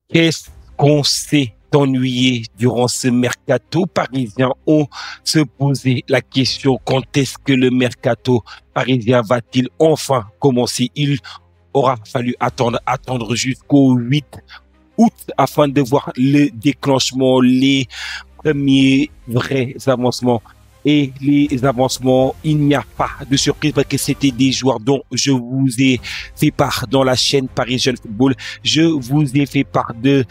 Qu'est-ce qu'on s'est ennuyé durant ce mercato parisien? On se posait la question, quand est-ce que le mercato parisien va-t-il enfin commencer? Il aura fallu attendre jusqu'au 8 août afin de voir le déclenchement, les premiers vrais avancements. Et les avancements, il n'y a pas de surprise parce que c'était des joueurs dont je vous ai fait part dans la chaîne Paris Jeune Football. Je vous ai fait part de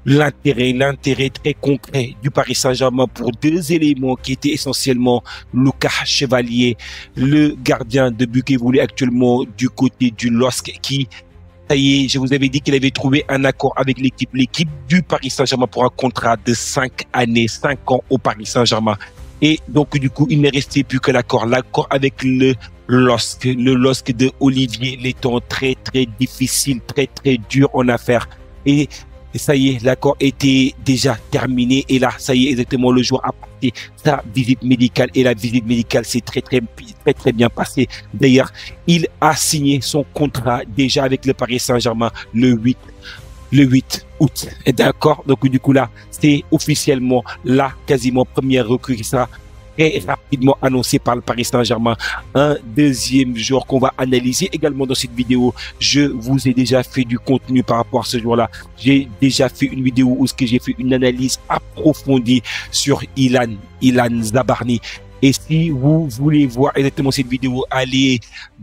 l'intérêt très concret du Paris Saint-Germain pour deux éléments qui étaient essentiellement Lucas Chevalier, le gardien de but qui évolue actuellement du côté du LOSC, qui, ça y est, je vous avais dit qu'il avait trouvé un accord avec l'équipe du Paris Saint-Germain pour un contrat de 5 années, 5 ans au Paris Saint-Germain. Et donc, du coup, il ne restait plus que l'accord avec le LOSC de Olivier Létang, très difficile, très dur en affaires. Et ça y est, l'accord était déjà terminé. Et là, ça y est, exactement, le joueur a passé sa visite médicale. Et la visite médicale s'est très bien passée. D'ailleurs, il a signé son contrat déjà avec le Paris Saint-Germain le 8 août. D'accord? Donc, du coup, là, c'est officiellement la quasiment première recrue qui sera très rapidement annoncée par le Paris Saint-Germain. Un deuxième joueur qu'on va analyser également dans cette vidéo. Je vous ai déjà fait du contenu par rapport à ce joueur-là. J'ai déjà fait une vidéo où j'ai fait une analyse approfondie sur Ilan Zabarni. Et si vous voulez voir exactement cette vidéo, allez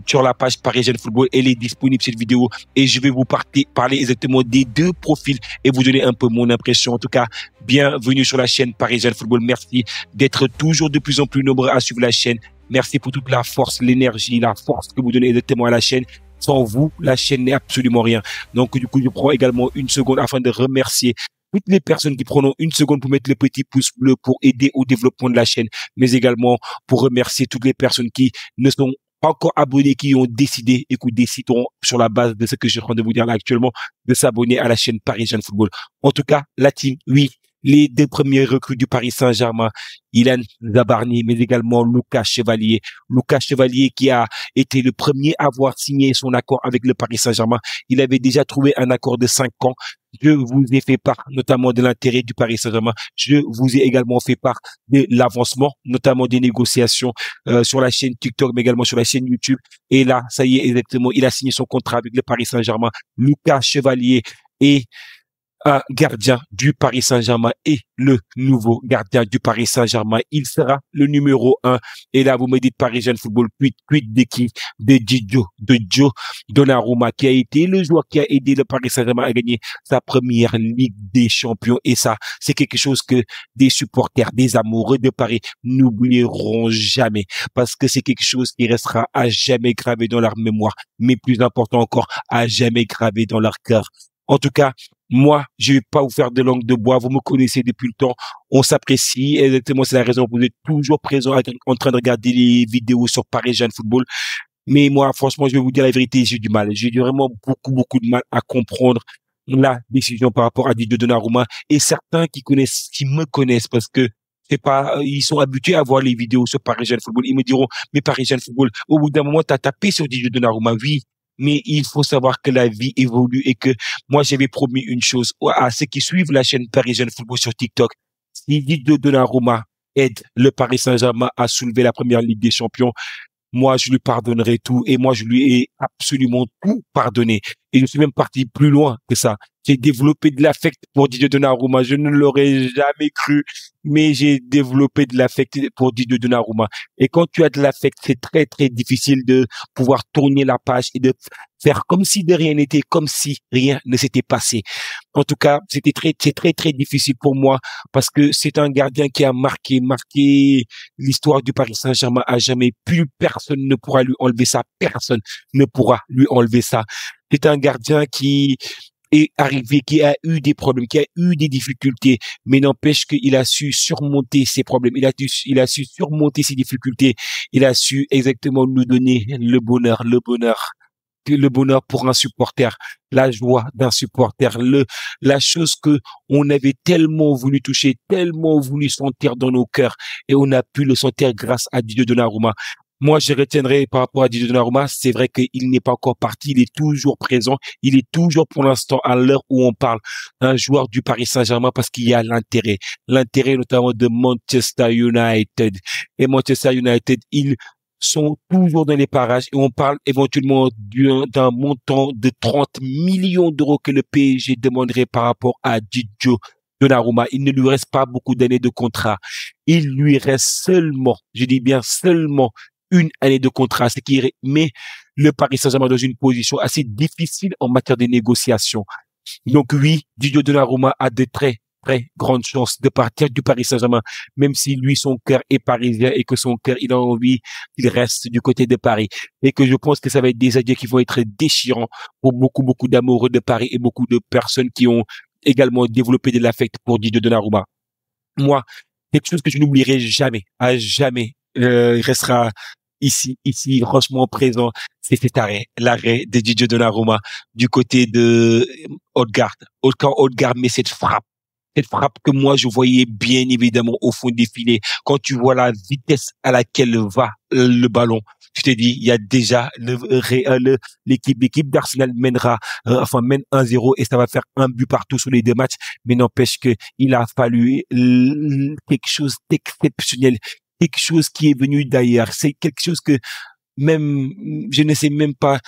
sur la page Paris Jeune Football. Elle est disponible, cette vidéo. Et je vais vous parler exactement des deux profils et vous donner un peu mon impression. En tout cas, bienvenue sur la chaîne Paris Jeune Football. Merci d'être toujours de plus en plus nombreux à suivre la chaîne. Merci pour toute la force, l'énergie, la force que vous donnez exactement à la chaîne. Sans vous, la chaîne n'est absolument rien. Donc, du coup, je prends également une seconde afin de remercier toutes les personnes qui prennent une seconde pour mettre le petit pouce bleu pour aider au développement de la chaîne, mais également pour remercier toutes les personnes qui ne sont pas encore abonnés, qui ont décidé, décideront sur la base de ce que je suis en train de vous dire là actuellement, de s'abonner à la chaîne Paris Jeune Football. En tout cas, la team, oui, les deux premiers recrues du Paris Saint-Germain, Ilan Zabarni, mais également Lucas Chevalier. Lucas Chevalier qui a été le premier à avoir signé son accord avec le Paris Saint-Germain. Il avait déjà trouvé un accord de 5 ans. Je vous ai fait part notamment de l'intérêt du Paris Saint-Germain. Je vous ai également fait part de l'avancement, notamment des négociations sur la chaîne TikTok, mais également sur la chaîne YouTube. Et là, ça y est, exactement, il a signé son contrat avec le Paris Saint-Germain. Lucas Chevalier est un gardien du Paris Saint-Germain et le nouveau gardien du Paris Saint-Germain. Il sera le numéro 1. Et là, vous me dites Paris Jeune Football, quid de qui? De Gio Donnarumma, qui a été le joueur qui a aidé le Paris Saint-Germain à gagner sa première Ligue des Champions. Et ça, c'est quelque chose que des supporters, des amoureux de Paris n'oublieront jamais. Parce que c'est quelque chose qui restera à jamais gravé dans leur mémoire. Mais plus important encore, à jamais gravé dans leur cœur. En tout cas, moi, je vais pas vous faire de langue de bois. Vous me connaissez depuis le temps. On s'apprécie. Exactement, c'est la raison pour laquelle vous êtes toujours présent en train de regarder les vidéos sur Paris Jeune Football. Mais moi, franchement, je vais vous dire la vérité, j'ai du mal. J'ai vraiment beaucoup de mal à comprendre la décision par rapport à Didier Donnarumma. Et certains qui me connaissent parce que c'est pas, ils sont habitués à voir les vidéos sur Paris Jeune Football. Ils me diront, mais Paris Jeune Football, au bout d'un moment, t'as tapé sur Didier Donnarumma. Oui. Mais il faut savoir que la vie évolue et que moi, j'avais promis une chose à ceux qui suivent la chaîne Paris Jeune Football sur TikTok. Si Didier Donnarumma aide le Paris Saint-Germain à soulever la première Ligue des Champions, moi, je lui pardonnerai tout et moi, je lui ai absolument tout pardonné. Et je suis même parti plus loin que ça. J'ai développé de l'affect pour Didier Donnarumma. Je ne l'aurais jamais cru, mais j'ai développé de l'affect pour Didier Donnarumma. Et quand tu as de l'affect, c'est très difficile de pouvoir tourner la page et de faire comme si de rien n'était, comme si rien ne s'était passé. En tout cas, c'est très difficile pour moi parce que c'est un gardien qui a marqué l'histoire du Paris Saint-Germain à jamais. Plus personne ne pourra lui enlever ça. Personne ne pourra lui enlever ça. C'est un gardien qui est arrivé, qui a eu des problèmes, qui a eu des difficultés, mais n'empêche qu'il a su surmonter ses problèmes, il a su surmonter ses difficultés, il a su exactement nous donner le bonheur pour un supporter, la joie d'un supporter, la chose que on avait tellement voulu toucher, tellement voulu sentir dans nos cœurs, et on a pu le sentir grâce à Didier Donnarumma. Moi, je retiendrai par rapport à Didier Donnarumma, c'est vrai qu'il n'est pas encore parti, il est toujours présent, il est toujours pour l'instant à l'heure où on parle un joueur du Paris Saint-Germain parce qu'il y a l'intérêt notamment de Manchester United. Et Manchester United, ils sont toujours dans les parages et on parle éventuellement d'un montant de 30 millions d'euros que le PSG demanderait par rapport à Didier Donnarumma. Il ne lui reste pas beaucoup d'années de contrat. Il lui reste seulement, je dis bien seulement, une année de contrat, ce qui met le Paris Saint-Germain dans une position assez difficile en matière de négociation. Donc oui, Didier Donnarumma a de très, très grandes chances de partir du Paris Saint-Germain, même si lui, son cœur est parisien et que son cœur, il a envie qu'il reste du côté de Paris. Et que je pense que ça va être des adieux qui vont être déchirants pour beaucoup, beaucoup d'amoureux de Paris et beaucoup de personnes qui ont également développé de l'affect pour Didier Donnarumma. Moi, quelque chose que je n'oublierai jamais, à jamais, il restera ici, franchement présent, c'est cet l'arrêt de Didier Donnarumma du côté de Odegaard. Quand Odegaard met cette frappe que moi je voyais bien évidemment au fond des filets, quand tu vois la vitesse à laquelle va le ballon, tu te dis, il y a déjà l'équipe d'Arsenal mène 1-0 et ça va faire un but partout sur les deux matchs, mais n'empêche que il a fallu quelque chose d'exceptionnel, quelque chose qui est venu d'ailleurs. C'est quelque chose que même, je ne sais même pas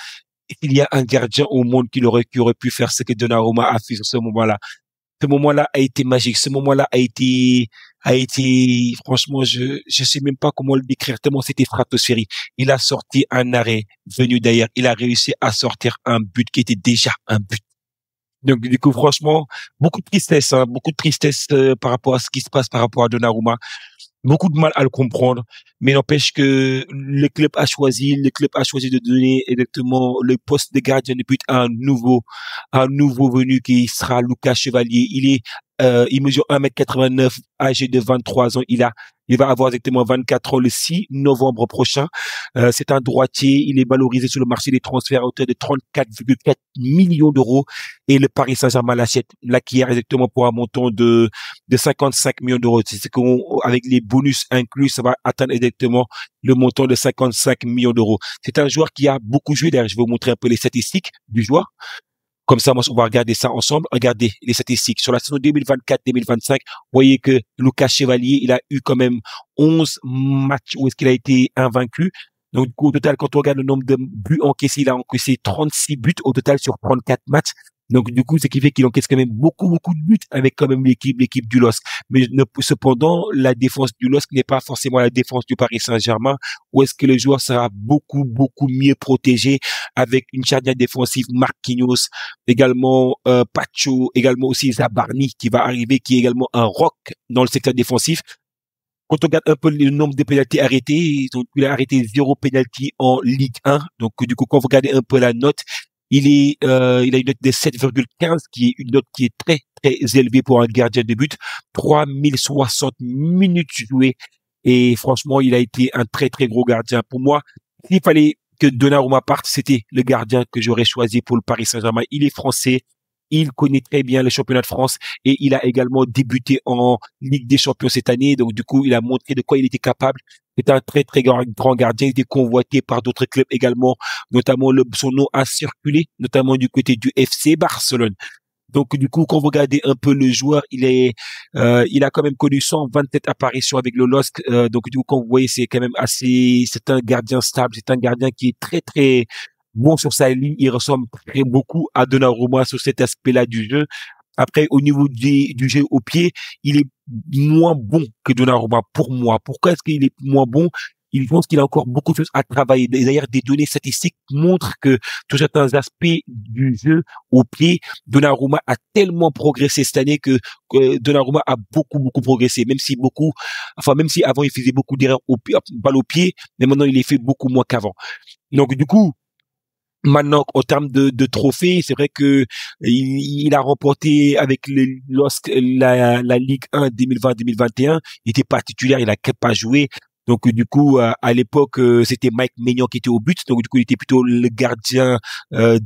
s'il y a un gardien au monde qui aurait pu faire ce que Donnarumma a fait sur ce moment-là. Ce moment-là a été magique. Ce moment-là a été, franchement, je sais même pas comment le décrire tellement c'était stratosphérique. Il a sorti un arrêt venu d'ailleurs. Il a réussi à sortir un but qui était déjà un but. Donc, du coup, franchement, beaucoup de tristesse par rapport à ce qui se passe par rapport à Donnarumma. Beaucoup de mal à le comprendre, mais n'empêche que le club a choisi de donner exactement le poste de gardien de but à un nouveau venu qui sera Lucas Chevalier. Il mesure 1,89 m, âgé de 23 ans. Il va avoir exactement 24 ans le 6 novembre prochain. C'est un droitier. Il est valorisé sur le marché des transferts à hauteur de 34,4 millions d'euros. Et le Paris Saint-Germain l'acquiert exactement pour un montant de 55 millions d'euros. C'est qu'avec les bonus inclus, ça va atteindre exactement le montant de 55 millions d'euros. C'est un joueur qui a beaucoup joué. D'ailleurs, je vais vous montrer un peu les statistiques du joueur. Comme ça, moi, on va regarder ça ensemble. Regardez les statistiques. Sur la saison 2024-2025, vous voyez que Lucas Chevalier, il a eu quand même 11 matchs où est-ce qu'il a été invaincu. Donc, du coup, au total, quand on regarde le nombre de buts encaissés, il a encaissé 36 buts au total sur 34 matchs. Donc, du coup, ce qui fait qu'il encaisse quand même beaucoup, beaucoup de buts avec quand même l'équipe du LOSC. Mais cependant, la défense du LOSC n'est pas forcément la défense du Paris Saint-Germain, où est-ce que le joueur sera beaucoup, beaucoup mieux protégé avec une charnière défensive Marquinhos, également Pacho, également aussi Zabarni qui va arriver, qui est également un roc dans le secteur défensif. Quand on regarde un peu le nombre de pénaltys arrêtés, il a arrêté 0 pénalty en Ligue 1. Donc, du coup, quand vous regardez un peu la note, il a une note de 7,15, qui est une note qui est très, très élevée pour un gardien de but. 3060 minutes jouées. Et franchement, il a été un très, très gros gardien. Pour moi, s'il fallait que Donnarumma parte, c'était le gardien que j'aurais choisi pour le Paris Saint-Germain. Il est français. Il connaît très bien le championnat de France et il a également débuté en Ligue des Champions cette année. Donc, du coup, il a montré de quoi il était capable. C'est un très, très grand gardien. Il était convoité par d'autres clubs également, notamment son nom a circulé, notamment du côté du FC Barcelone. Donc, du coup, quand vous regardez un peu le joueur, il a quand même connu 127 apparitions avec le LOSC. Donc, du coup, quand vous voyez, c'est quand même c'est un gardien stable. C'est un gardien qui est très, très bon sur sa ligne. Il ressemble très beaucoup à Donnarumma sur cet aspect-là du jeu. Après, au niveau du jeu au pied, il est moins bon que Donnarumma pour moi. Pourquoi est-ce qu'il est moins bon? Il pense qu'il a encore beaucoup de choses à travailler. D'ailleurs, des données statistiques montrent que sur certains aspects du jeu au pied, Donnarumma a tellement progressé cette année que Donnarumma a beaucoup, beaucoup progressé. Même si avant il faisait beaucoup d'erreurs balle au pied, mais maintenant il les fait beaucoup moins qu'avant. Donc, du coup, maintenant, en termes de trophées, c'est vrai que il a remporté avec la Ligue 1 2020-2021. Il était pas titulaire, il a pas joué. Donc, du coup, à l'époque, c'était Mike Maignan qui était au but. Donc, du coup, il était plutôt le gardien 2,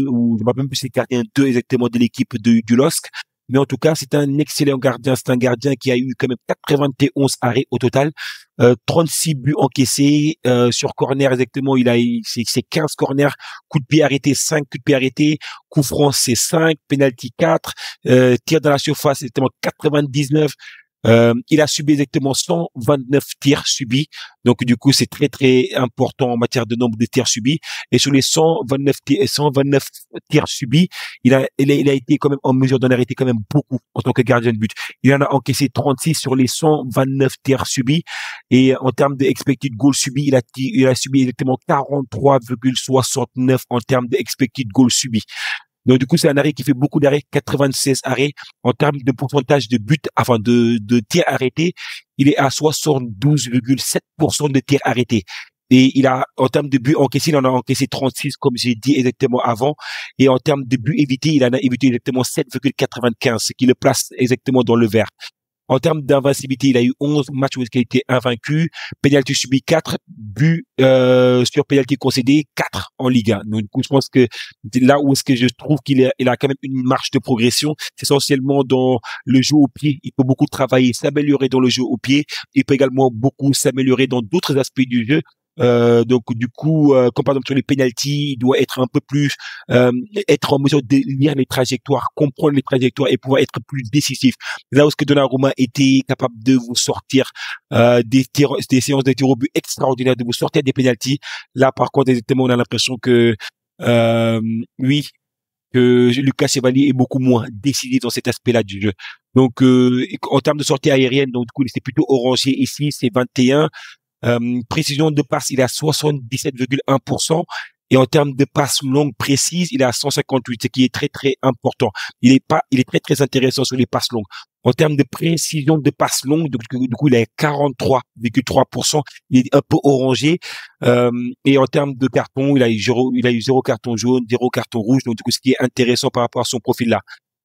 ou je ne me rappelle même plus si c'est le gardien 2 exactement de l'équipe du LOSC. Mais en tout cas, c'est un excellent gardien. C'est un gardien qui a eu quand même 91 arrêts au total, 36 buts encaissés, sur corner exactement. Il a eu c'est 15 corners, coup de pied arrêté 5 coups de pied arrêtés, coup franc c'est 5, penalty 4, tir dans la surface exactement 99. Il a subi exactement 129 tirs subis. Donc, du coup, c'est très, très important en matière de nombre de tirs subis. Et sur les 129 tirs subis, il a été quand même en mesure d'en arrêter quand même beaucoup en tant que gardien de but. Il en a encaissé 36 sur les 129 tirs subis. Et en termes de expected goals subis, il a subi exactement 43,69 en termes de expected goals subis. Donc, du coup, c'est un arrêt qui fait beaucoup d'arrêts, 96 arrêts. En termes de pourcentage de buts, enfin, de tirs arrêtés, il est à 72,7% de tirs arrêtés. Et en termes de buts encaissés, il en a encaissé 36, comme j'ai dit exactement avant. Et en termes de buts évités, il en a évité exactement 7,95, ce qui le place exactement dans le vert. En termes d'invincibilité, il a eu 11 matchs où il a été invaincu, pénalty subi 4, buts sur pénalty concédé 4 en Ligue 1. Donc, du coup, je pense que là où est-ce que je trouve il a quand même une marge de progression, c'est essentiellement dans le jeu au pied. Il peut beaucoup travailler, s'améliorer dans le jeu au pied. Il peut également beaucoup s'améliorer dans d'autres aspects du jeu. Donc du coup, comme par exemple sur les pénaltys, il doit être un peu plus, être en mesure de lire les trajectoires, comprendre les trajectoires et pouvoir être plus décisif. Là où ce que Donnarumma était capable de vous sortir des séances de tirs au but extraordinaires, de vous sortir des pénaltys. Là, par contre, exactement, on a l'impression que oui, que Lucas Chevalier est beaucoup moins décisif dans cet aspect-là du jeu. Donc, en termes de sortie aérienne, donc du coup, c'est plutôt orangé ici, c'est 21. Précision de passe, il est à 77,1%. Et en termes de passes longues précises, il est à 158, ce qui est très, très important. Il est très, très intéressant sur les passes longues. En termes de précision de passes longues, du coup, il est à 43,3%. Il est un peu orangé. Et en termes de carton, il a eu zéro carton jaune, zéro carton rouge. Donc, du coup, ce qui est intéressant par rapport à son profil là.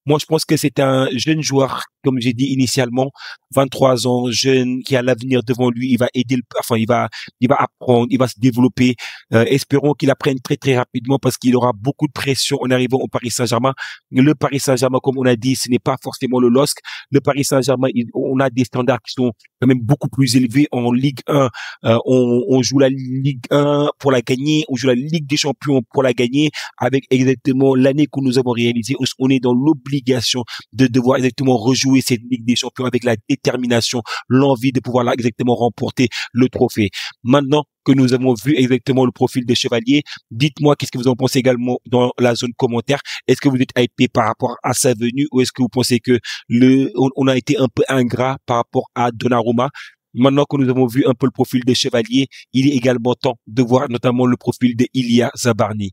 Moi, je pense que c'est un jeune joueur, comme j'ai dit initialement, 23 ans, jeune, qui a l'avenir devant lui. Il va aider, il va apprendre, il va se développer. Espérons qu'il apprenne très, très rapidement parce qu'il aura beaucoup de pression en arrivant au Paris Saint-Germain. Le Paris Saint-Germain, comme on a dit, ce n'est pas forcément le LOSC. Le Paris Saint-Germain, on a des standards qui sont quand même beaucoup plus élevés en Ligue 1. On joue la Ligue 1 pour la gagner. On joue la Ligue des Champions pour la gagner avec exactement l'année que nous avons réalisée. On est dans l'obligation de devoir exactement rejouer cette Ligue des Champions avec la détermination, l'envie de pouvoir là exactement remporter le trophée. Maintenant que nous avons vu exactement le profil des Chevaliers, dites-moi qu'est-ce que vous en pensez également dans la zone commentaire. Est-ce que vous êtes hypé par rapport à sa venue ou est-ce que vous pensez que on a été un peu ingrat par rapport à Donnarumma? Maintenant que nous avons vu un peu le profil des Chevaliers, il est également temps de voir notamment le profil de Ilia Zabarni.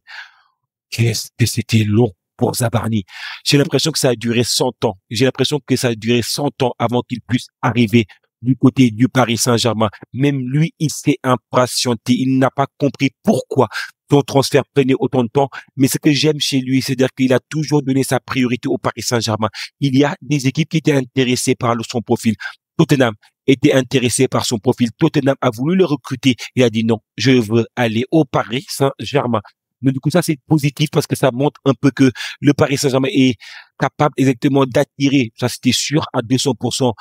Qu'est-ce que c'était long pour Zabarni. J'ai l'impression que ça a duré 100 ans. J'ai l'impression que ça a duré 100 ans avant qu'il puisse arriver du côté du Paris Saint-Germain. Même lui, il s'est impatienté. Il n'a pas compris pourquoi son transfert prenait autant de temps. Mais ce que j'aime chez lui, c'est-à-dire qu'il a toujours donné sa priorité au Paris Saint-Germain. Il y a des équipes qui étaient intéressées par son profil. Tottenham était intéressé par son profil. Tottenham a voulu le recruter. Il a dit non, je veux aller au Paris Saint-Germain. Mais du coup, ça, c'est positif parce que ça montre un peu que le Paris Saint-Germain est capable exactement d'attirer, ça c'était sûr, à 200%,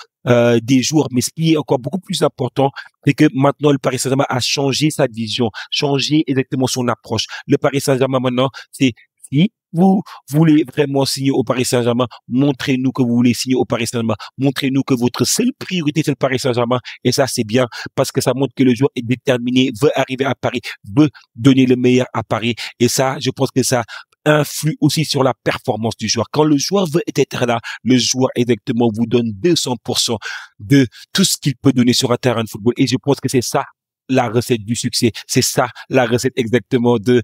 des joueurs. Mais ce qui est encore beaucoup plus important, c'est que maintenant, le Paris Saint-Germain a changé sa vision, changé exactement son approche. Le Paris Saint-Germain maintenant, c'est si vous voulez vraiment signer au Paris Saint-Germain, montrez-nous que vous voulez signer au Paris Saint-Germain. Montrez-nous que votre seule priorité, c'est le Paris Saint-Germain. Et ça, c'est bien parce que ça montre que le joueur est déterminé, veut arriver à Paris, veut donner le meilleur à Paris. Et ça, je pense que ça influe aussi sur la performance du joueur. Quand le joueur veut être là, le joueur exactement vous donne 200% de tout ce qu'il peut donner sur un terrain de football. Et je pense que c'est ça la recette du succès. C'est ça la recette exactement de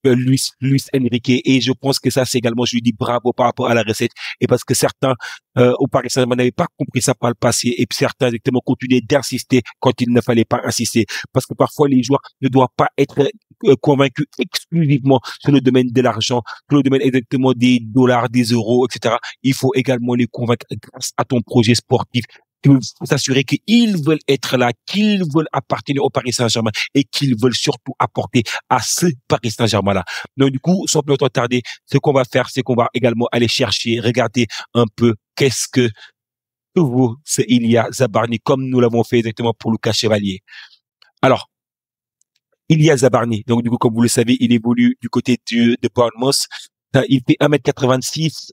Luis Enrique. Et je pense que ça, c'est également, je lui dis bravo par rapport à la recette. Et parce que certains au Paris Saint-Germain n'avaient pas compris ça par le passé et puis certains exactement continuaient d'insister quand il ne fallait pas insister. Parce que parfois, les joueurs ne doivent pas être convaincus exclusivement sur le domaine de l'argent, sur le domaine exactement des dollars, des euros, etc. Il faut également les convaincre grâce à ton projet sportif. Il faut s'assurer qu'ils veulent être là, qu'ils veulent appartenir au Paris Saint-Germain et qu'ils veulent surtout apporter à ce Paris Saint-Germain-là. Donc, du coup, sans plus longtemps tarder, ce qu'on va faire, c'est qu'on va également aller chercher, regarder un peu que vaut ce Ilia Zabarni, comme nous l'avons fait exactement pour Lucas Chevalier. Alors, Ilia Zabarni, donc du coup, comme vous le savez, il évolue du côté de Bournemouth. Il fait 1m86,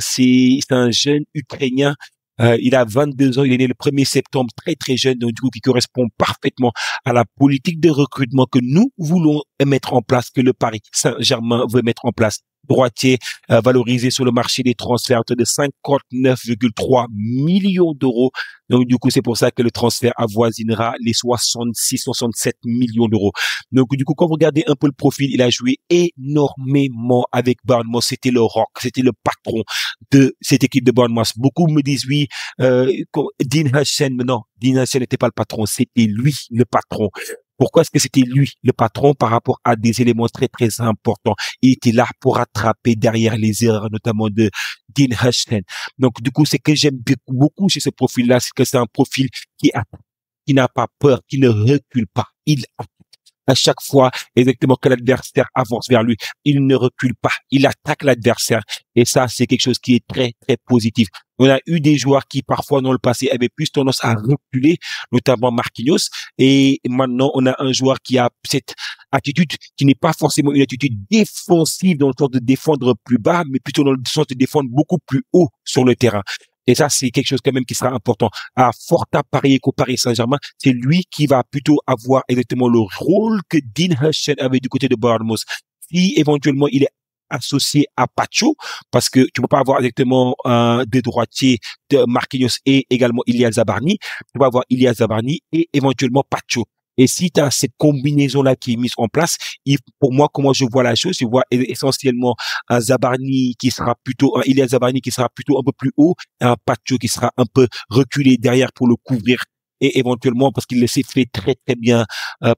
c'est un jeune Ukrainien. Il a 22 ans, il est né le 1er septembre, très très jeune, donc du coup qui correspond parfaitement à la politique de recrutement que nous voulons mettre en place, que le Paris Saint-Germain veut mettre en place. Droitier, valorisé sur le marché des transferts de 59,3 millions d'euros. Donc du coup c'est pour ça que le transfert avoisinera les 66-67 millions d'euros. Donc du coup quand vous regardez un peu le profil, il a joué énormément avec Bournemouth. C'était le rock, c'était le patron de cette équipe de Bournemouth. Beaucoup me disent oui, Dean Huijsen, mais non, Dean Huijsen n'était pas le patron, c'était lui le patron. Pourquoi est-ce que c'était lui le patron par rapport à des éléments très très importants? Il était là pour rattraper derrière les erreurs, notamment de Dean Huijsen. Donc du coup, c'est que j'aime beaucoup chez ce profil-là, c'est que c'est un profil qui n'a pas peur, qui ne recule pas. Il à chaque fois, exactement que l'adversaire avance vers lui, il ne recule pas, il attaque l'adversaire. Et ça, c'est quelque chose qui est très, très positif. On a eu des joueurs qui, parfois, dans le passé, avaient plus tendance à reculer, notamment Marquinhos. Et maintenant, on a un joueur qui a cette attitude qui n'est pas forcément une attitude défensive dans le sens de défendre plus bas, mais plutôt dans le sens de défendre beaucoup plus haut sur le terrain. Et ça, c'est quelque chose quand même qui sera important. À fort à parier qu'au Paris Saint-Germain, c'est lui qui va plutôt avoir exactement le rôle que Dean Huijsen avait du côté de Bournemouth. Si éventuellement il est associé à Pacho, parce que tu peux pas avoir exactement des droitiers de Marquinhos et également Ilia Zabarni, tu vas avoir Ilia Zabarni et éventuellement Pacho. Et si tu as cette combinaison-là qui est mise en place, pour moi, comment je vois la chose, je vois essentiellement un Zabarni qui sera plutôt, un Ilia Zabarni qui sera plutôt un peu plus haut, et un Pacho qui sera un peu reculé derrière pour le couvrir. Et éventuellement, parce qu'il le sait fait très très bien,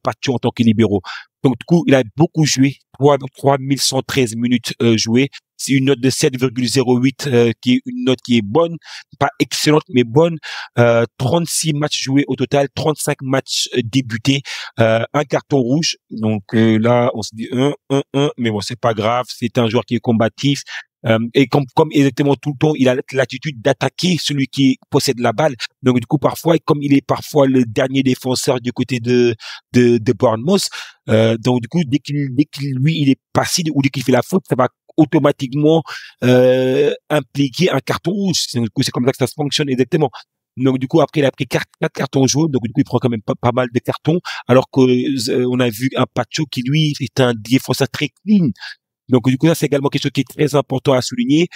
Pacho en tant que libéraux. Donc du coup, il a beaucoup joué, 3113 minutes jouées. C'est une note de 7,08 qui est une note qui est bonne, pas excellente mais bonne. 36 matchs joués au total, 35 matchs débutés, un carton rouge. Donc là, on se dit mais bon, c'est pas grave. C'est un joueur qui est combatif. Et comme exactement tout le temps, il a l'attitude d'attaquer celui qui possède la balle. Donc du coup, parfois, comme il est parfois le dernier défenseur du côté de Bournemouth, donc du coup, dès qu'il lui il est passé ou dès qu'il fait la faute, ça va automatiquement impliquer un carton rouge. Du coup, c'est comme ça que ça se fonctionne exactement. Donc du coup après il a pris quatre cartons jaunes, donc du coup il prend quand même pas mal de cartons, alors que on a vu un Pacho qui lui est un défenseur très clean. Donc du coup ça c'est également quelque chose qui est très important à souligner.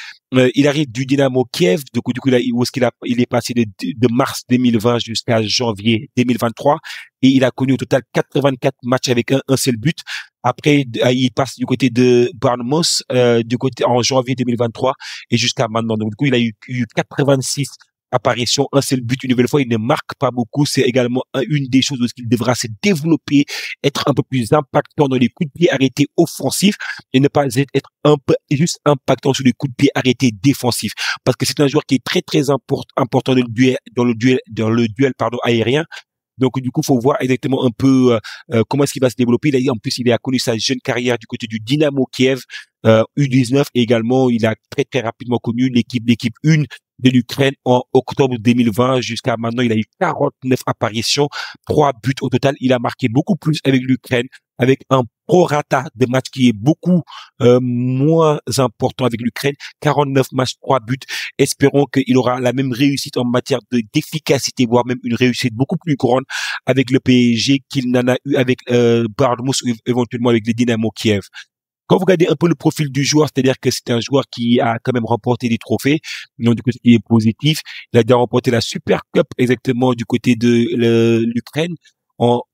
Il arrive du Dynamo Kiev, du coup là où est-ce il est passé de mars 2020 jusqu'à janvier 2023 et il a connu au total 84 matchs avec un seul but. Après il passe du côté de Bournemouth du côté en janvier 2023 et jusqu'à maintenant. Donc du coup il a eu 86 apparition, un seul but, une nouvelle fois, il ne marque pas beaucoup. C'est également une des choses où il devra se développer, être un peu plus impactant dans les coups de pied arrêtés offensifs et ne pas être un peu juste impactant sur les coups de pied arrêtés défensifs. Parce que c'est un joueur qui est très très important dans le duel aérien. Donc du coup, faut voir exactement un peu comment est-ce qu'il va se développer. En plus, il a connu sa jeune carrière du côté du Dynamo Kiev U19 et également il a très très rapidement connu l'équipe 1 de l'Ukraine en octobre 2020 jusqu'à maintenant. Il a eu 49 apparitions, 3 buts au total. Il a marqué beaucoup plus avec l'Ukraine, avec un prorata de matchs qui est beaucoup moins important avec l'Ukraine. 49 matchs, 3 buts. Espérons qu'il aura la même réussite en matière d'efficacité, voire même une réussite beaucoup plus grande avec le PSG qu'il n'en a eu avec Bournemouth ou éventuellement avec le Dynamo Kiev. Quand vous regardez un peu le profil du joueur, c'est-à-dire que c'est un joueur qui a quand même remporté des trophées, donc du côté qui est positif. Il a déjà remporté la Super Cup exactement du côté de l'Ukraine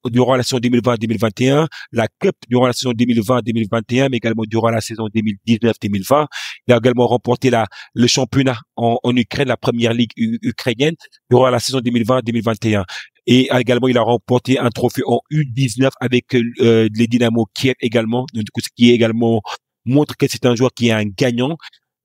durant la saison 2020-2021, la Cup durant la saison 2020-2021, mais également durant la saison 2019-2020. Il a également remporté le championnat en Ukraine, la première ligue ukrainienne, durant la saison 2020-2021. Et également, il a remporté un trophée en U19 avec les Dynamo Kiev également. Donc, du coup, ce qui est également montre que c'est un joueur qui est un gagnant.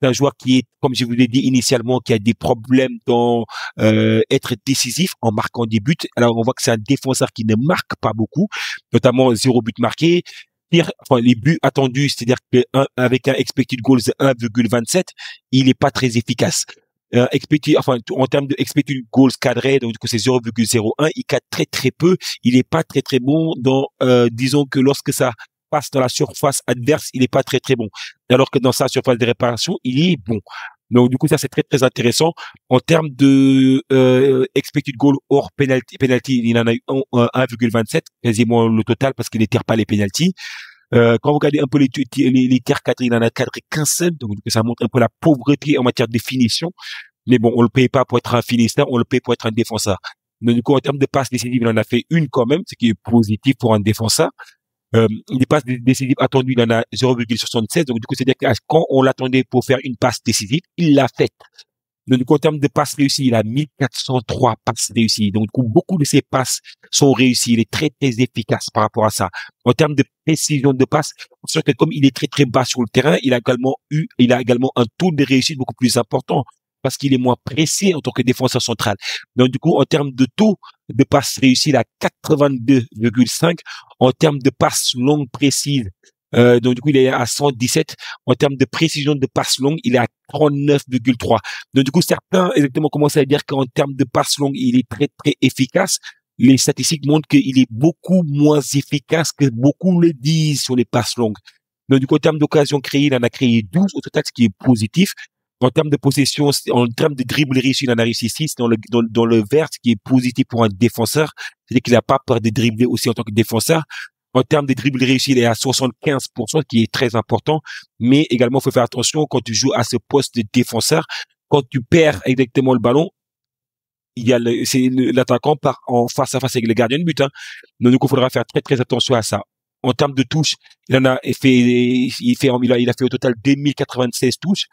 C'est un joueur qui est, comme je vous l'ai dit initialement, qui a des problèmes dans être décisif en marquant des buts. Alors, on voit que c'est un défenseur qui ne marque pas beaucoup, notamment 0 but marqué. Enfin, les buts attendus, c'est-à-dire qu'avec un expected goals de 1,27, il est pas très efficace. enfin, en termes de expected goals cadrés, donc que c'est 0,01, il cadre très très peu. Il est pas très très bon dans, disons que lorsque ça passe dans la surface adverse, il est pas très très bon. Alors que dans sa surface de réparation, il est bon. Donc du coup ça c'est très très intéressant. En termes de expected goal hors penalty, il en a eu 1,27, quasiment le total parce qu'il ne tire pas les penalties. Quand vous regardez un peu les tirs cadrés, il en a cadré qu'un seul, donc ça montre un peu la pauvreté en matière de finition. Mais bon, on le paye pas pour être un finisseur, on le paye pour être un défenseur. Donc du coup, en termes de passes décisives, il en a fait une quand même, ce qui est positif pour un défenseur. Les passes décisives attendues, il en a 0,76. Donc du coup, c'est-à-dire que quand on l'attendait pour faire une passe décisive, il l'a faite. Donc du coup, en termes de passes réussies, il a 1403 passes réussies. Donc du coup, beaucoup de ses passes sont réussies. Il est très très efficace par rapport à ça. En termes de précision de passe, c'est sûr que comme il est très très bas sur le terrain, il a également un taux de réussite beaucoup plus important parce qu'il est moins pressé en tant que défenseur central. Donc du coup, en termes de taux de passes réussies, il a 82,5. En termes de passes longues précises, donc du coup, il est à 117. En termes de précision de passes longues, il est à 39,3. Donc du coup, certains exactement commencent à dire qu'en termes de passes longues, il est très très efficace. Les statistiques montrent qu'il est beaucoup moins efficace que beaucoup le disent sur les passes longues. Donc du coup, en termes d'occasions créées, il en a créé 12 au total, ce qui est positif. En termes de possession, en termes de dribble réussi, il en a réussi 6 dans le vert, ce qui est positif pour un défenseur. C'est-à-dire qu'il n'a pas peur de dribbler aussi en tant que défenseur. En termes de dribble réussi, il est à 75%, ce qui est très important. Mais également, il faut faire attention quand tu joues à ce poste de défenseur. Quand tu perds exactement le ballon, l'attaquant part en face à face avec le gardien de but, hein. Donc, il faudra faire très, très attention à ça. En termes de touches, il a fait au total 2096 touches.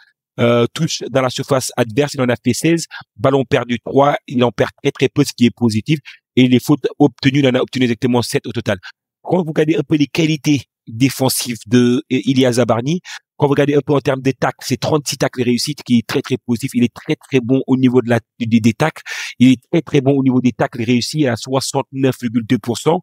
Touche dans la surface adverse, il en a fait 16. Ballon perdu 3, il en perd très très peu, ce qui est positif. Et les fautes obtenues, il en a obtenu exactement 7 au total. Quand vous regardez un peu les qualités défensives de Ilya Zabarny, quand vous regardez un peu en termes de tacles, c'est 36 tacles réussis, qui est très très positif. Il est très très bon au niveau des tacles. Il est très très bon au niveau des tacles réussis à 69,2%.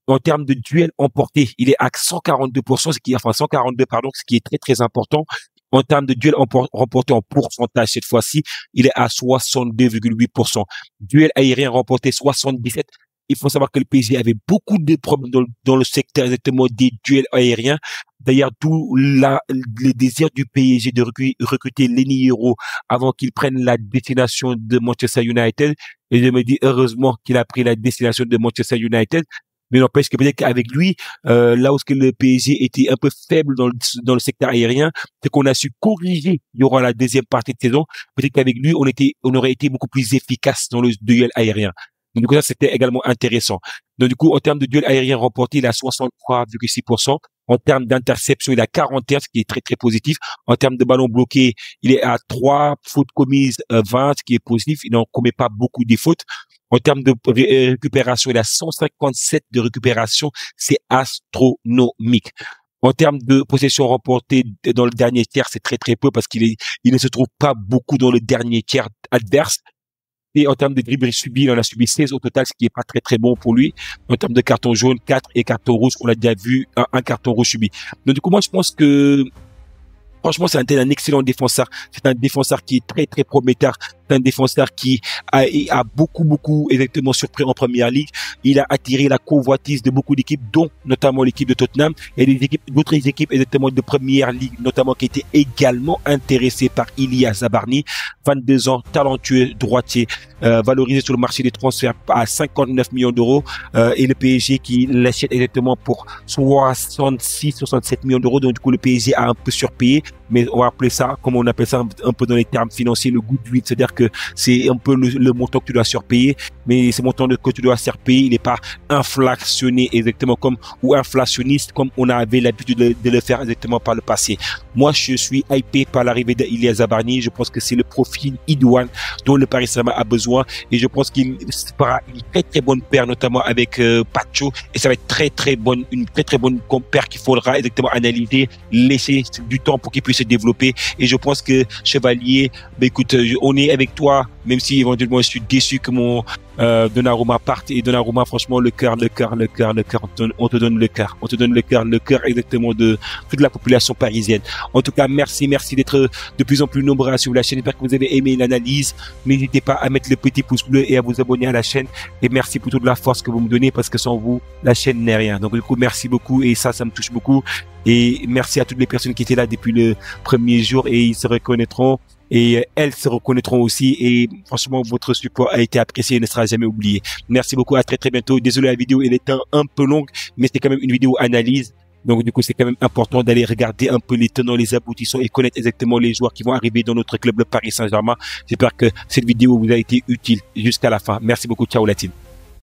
En termes de duels emportés, il est à 142%, 142, pardon, ce qui est très très important. En termes de duels remportés en pourcentage, cette fois-ci, il est à 62,8%. Duels aériens remportés, 77. Il faut savoir que le PSG avait beaucoup de problèmes dans le secteur exactement des duels aériens. D'ailleurs, tout le désir du PSG de recruter Lenny Yoro avant qu'il prenne la destination de Manchester United. Et je me dis heureusement qu'il a pris la destination de Manchester United. Mais n'empêche que peut-être qu'avec lui, là où le PSG était un peu faible dans le secteur aérien, c'est qu'on a su corriger durant la deuxième partie de saison. Peut-être qu'avec lui, on aurait été beaucoup plus efficace dans le duel aérien. Donc, du coup, ça, c'était également intéressant. Donc, du coup, en termes de duel aérien remporté, il a 63,6%. En termes d'interception, il a 41, ce qui est très, très positif. En termes de ballons bloqués, il est à 3, fautes commises, 20, ce qui est positif. Il n'en commet pas beaucoup des fautes. En termes de récupération, il a 157 de récupération. C'est astronomique. En termes de possession remportée dans le dernier tiers, c'est très, très peu parce il ne se trouve pas beaucoup dans le dernier tiers adverse. Et en termes de dribbles subis, il en a subi 16 au total, ce qui est pas très très bon pour lui. En termes de carton jaune, 4 et carton rouge, on l'a déjà vu, un carton rouge subi. Donc du coup, moi je pense que franchement, c'est un excellent défenseur. C'est un défenseur qui est très très prometteur. C'est un défenseur qui a beaucoup exactement surpris en première ligue. Il a attiré la convoitise de beaucoup d'équipes, dont notamment l'équipe de Tottenham et d'autres équipes exactement de première ligue, notamment qui étaient également intéressées par Ilya Zabarny, 22 ans, talentueux, droitier, valorisé sur le marché des transferts à 59 millions d'euros, et le PSG qui l'achète exactement pour 67 millions d'euros. Donc du coup, le PSG a un peu surpayé, mais on va appeler ça, comme on appelle ça un peu dans les termes financiers, le goodwill, c'est-à-dire que c'est un peu le montant que tu dois surpayer, mais ce montant que tu dois surpayer, il n'est pas inflationné exactement ou inflationniste comme on avait l'habitude de le faire exactement par le passé. Moi, je suis hypé par l'arrivée d'Ilya Zabarny. Je pense que c'est le profil idoine dont le Paris Saint-Germain a besoin, et je pense qu'il fera une très très bonne paire, notamment avec Pacho, et ça va être une très très bonne paire qu'il faudra exactement analyser, laisser du temps pour qu'il puisse se développer. Et je pense que Chevalier, ben écoute, on est avec toi, même si éventuellement je suis déçu que mon Donnarumma parte. Et Donnarumma, franchement, le cœur, on te donne le cœur, le cœur exactement de toute la population parisienne. En tout cas, merci d'être de plus en plus nombreux à suivre la chaîne. J'espère que vous avez aimé l'analyse. N'hésitez pas à mettre le petit pouce bleu et à vous abonner à la chaîne. Et merci pour toute la force que vous me donnez, parce que sans vous, la chaîne n'est rien. Donc du coup, merci beaucoup, et ça me touche beaucoup. Et merci à toutes les personnes qui étaient là depuis le premier jour, et ils se reconnaîtront. Et elles se reconnaîtront aussi, et franchement votre support a été apprécié et ne sera jamais oublié. Merci beaucoup, à très bientôt. Désolé, la vidéo elle est un peu longue, mais c'est quand même une vidéo analyse, donc du coup c'est quand même important d'aller regarder un peu les tenants, les aboutissants et connaître exactement les joueurs qui vont arriver dans notre club, le Paris Saint-Germain. J'espère que cette vidéo vous a été utile jusqu'à la fin. Merci beaucoup, ciao la team.